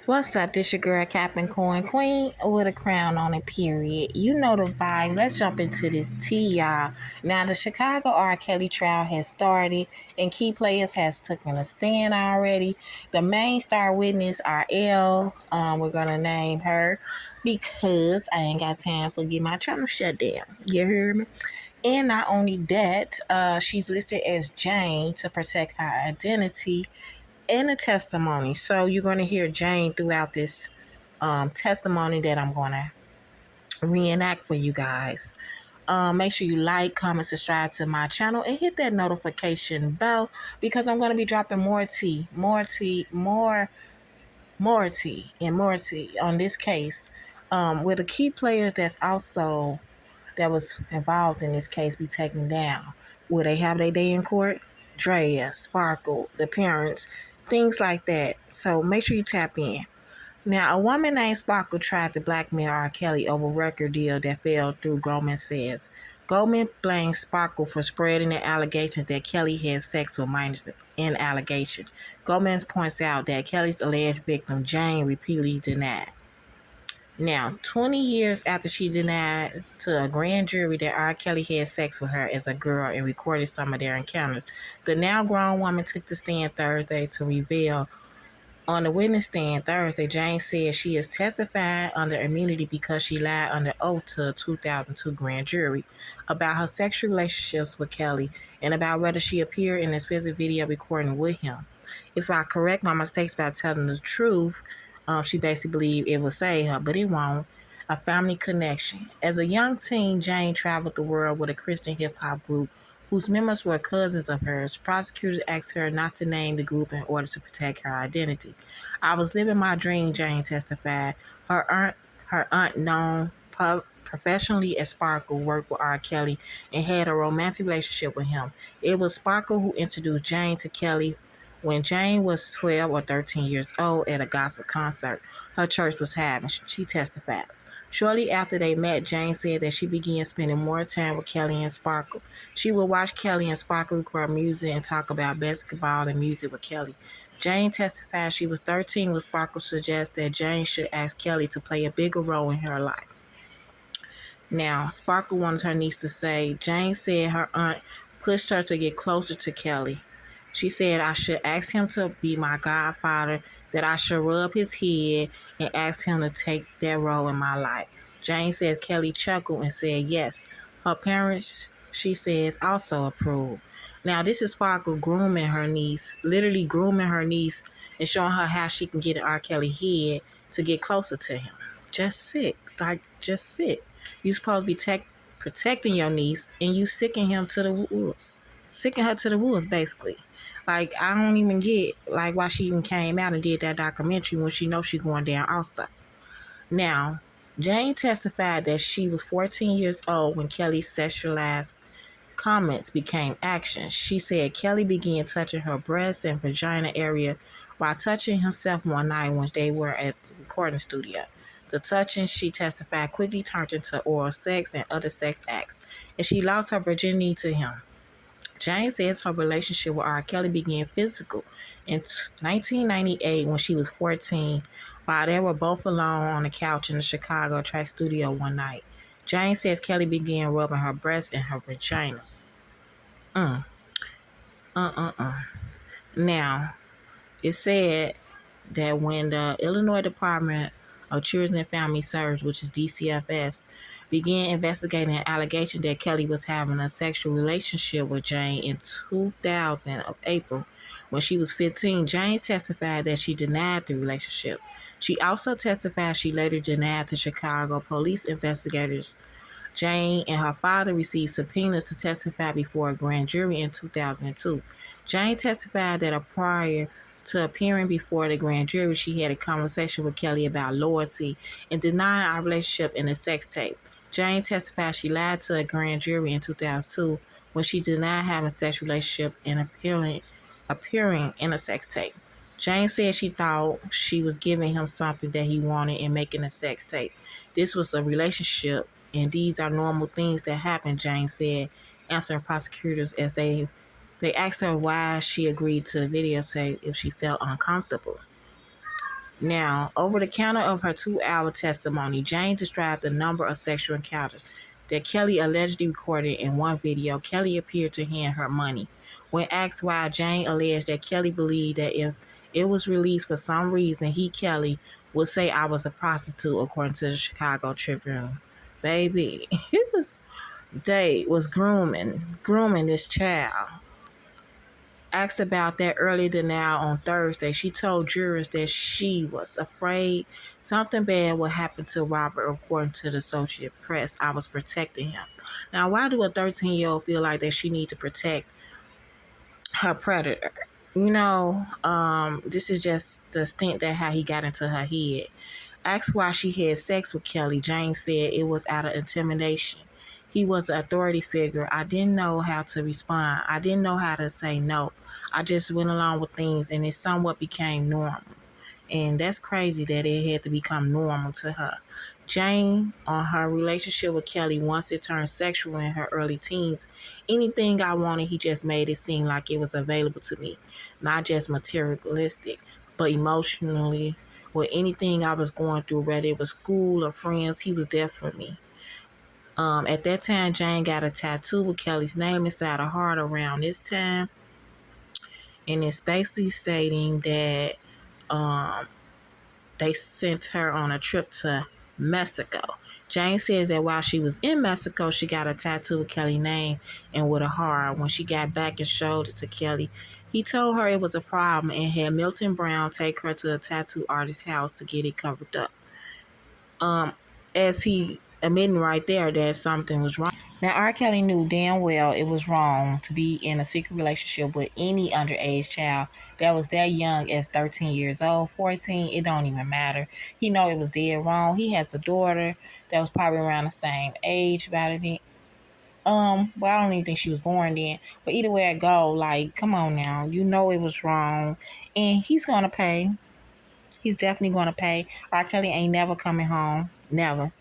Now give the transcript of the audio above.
What's up? This your girl, Captain Coin Queen with a crown on it, period. You know the vibe. Let's jump into this tea, y'all. Now, the Chicago R.Kelly trial has started, and key players has taken a stand already. The main star witness, R.L., we're going to name her because I ain't got time for get my channel shut down. You hear me? And not only that, she's listed as Jane to protect her identity and a testimony. So you're going to hear Jane throughout this testimony that I'm going to reenact for you guys. Make sure you like, comment, subscribe to my channel, and hit that notification bell because I'm going to be dropping more tea on this case with the key players that was involved in this case be taken down. Will they have their day in court? Drea, Sparkle, the parents, things like that. So make sure you tap in. Now, a woman named Sparkle tried to blackmail R.Kelly over a record deal that fell through, Goldman says. Goldman blames Sparkle for spreading the allegations that Kelly had sex with minors in allegation. Goldman points out that Kelly's alleged victim, Jane, repeatedly denied. Now, 20 years after she denied to a grand jury that R. Kelly had sex with her as a girl and recorded some of their encounters, the now grown woman took the stand Thursday to reveal. On the witness stand Thursday, Jane said she is testifying under immunity because she lied under oath to a 2002 grand jury about her sexual relationships with Kelly and about whether she appeared in an explicit video recording with him. If I correct my mistakes by telling the truth, she basically believed it would save her, but it won't. A family connection. As a young teen, Jane traveled the world with a Christian hip-hop group whose members were cousins of hers. Prosecutors asked her not to name the group in order to protect her identity. I was living my dream, Jane testified. Her aunt known professionally as Sparkle, worked with R. Kelly and had a romantic relationship with him. It was Sparkle who introduced Jane to Kelly when Jane was 12 or 13 years old at a gospel concert her church was having. She testified. Shortly after they met, Jane said that she began spending more time with Kelly and Sparkle. She would watch Kelly and Sparkle record music and talk about basketball and music with Kelly. Jane testified she was 13 when Sparkle suggested that Jane should ask Kelly to play a bigger role in her life. Now, Sparkle wanted her niece to say, Jane said her aunt pushed her to get closer to Kelly. She said I should ask him to be my godfather, that I should rub his head and ask him to take that role in my life. Jane said Kelly chuckled and said yes. Her parents, she says, also approved. Now, this is Sparkle grooming her niece, literally grooming her niece and showing her how she can get in R. Kelly head to get closer to him. Just sit. Just sit. You're supposed to be protecting your niece and you sicking him to the woods. Sicking her to the woods, basically. Like, I don't even get, like, why she even came out and did that documentary when she knows she's going down also. Now, Jane testified that she was 14 years old when Kelly's sexualized comments became action. She said Kelly began touching her breast and vagina area while touching himself one night when they were at the recording studio. The touching, she testified, quickly turned into oral sex and other sex acts, and she lost her virginity to him. Jane says her relationship with R. Kelly began physical in 1998 when she was 14, while they were both alone on the couch in the Chicago track studio one night. Jane says Kelly began rubbing her breast and her vagina. Now, it said that when the Illinois Department of Children and Family Services, which is DCFS, began investigating an allegation that Kelly was having a sexual relationship with Jane in 2000 of April when she was 15. Jane testified that she denied the relationship. She also testified she later denied to Chicago police investigators. Jane and her father received subpoenas to testify before a grand jury in 2002. Jane testified that prior to appearing before the grand jury, she had a conversation with Kelly about loyalty and denied our relationship in a sex tape. Jane testified she lied to a grand jury in 2002 when she denied having a sexual relationship and appearing in a sex tape. Jane said she thought she was giving him something that he wanted and making a sex tape. This was a relationship, and these are normal things that happen, Jane said, answering prosecutors as they asked her why she agreed to the videotape if she felt uncomfortable. Now, over the counter of her 2-hour testimony, Jane described the number of sexual encounters that Kelly allegedly recorded in one video. Kelly appeared to hand her money. When asked why, Jane alleged that Kelly believed that if it was released for some reason, Kelly, would say I was a prostitute, according to the Chicago Tribune. Baby, they was grooming this child. Asked about that early denial on Thursday, she told jurors that she was afraid something bad would happen to Robert, according to the Associated Press. I was protecting him. Now, why do a 13-year-old feel like that she needs to protect her predator? This is just the stint that how he got into her head. Asked why she had sex with Kelly, Jane said it was out of intimidation. He was an authority figure. I didn't know how to respond. I didn't know how to say no. I just went along with things, and it somewhat became normal. And that's crazy that it had to become normal to her. Jane, on her relationship with Kelly, once it turned sexual in her early teens, anything I wanted, he just made it seem like it was available to me. Not just materialistic, but emotionally, with anything I was going through, whether it was school or friends, he was there for me. At that time, Jane got a tattoo with Kelly's name inside her heart around this time. And it's basically stating that they sent her on a trip to Mexico. Jane says that while she was in Mexico, she got a tattoo with Kelly's name and with a heart. When she got back and showed it to Kelly, he told her it was a problem and had Milton Brown take her to a tattoo artist's house to get it covered up. As he admitting right there that something was wrong. Now, R.Kelly knew damn well it was wrong to be in a secret relationship with any underage child that was that young as 13 years old, 14, it don't even matter. He know it was dead wrong. He has a daughter that was probably around the same age about it. Well, I don't even think she was born then. But either way I go, like, come on now. You know it was wrong. And he's gonna pay. He's definitely gonna pay. R. Kelly ain't never coming home. Never.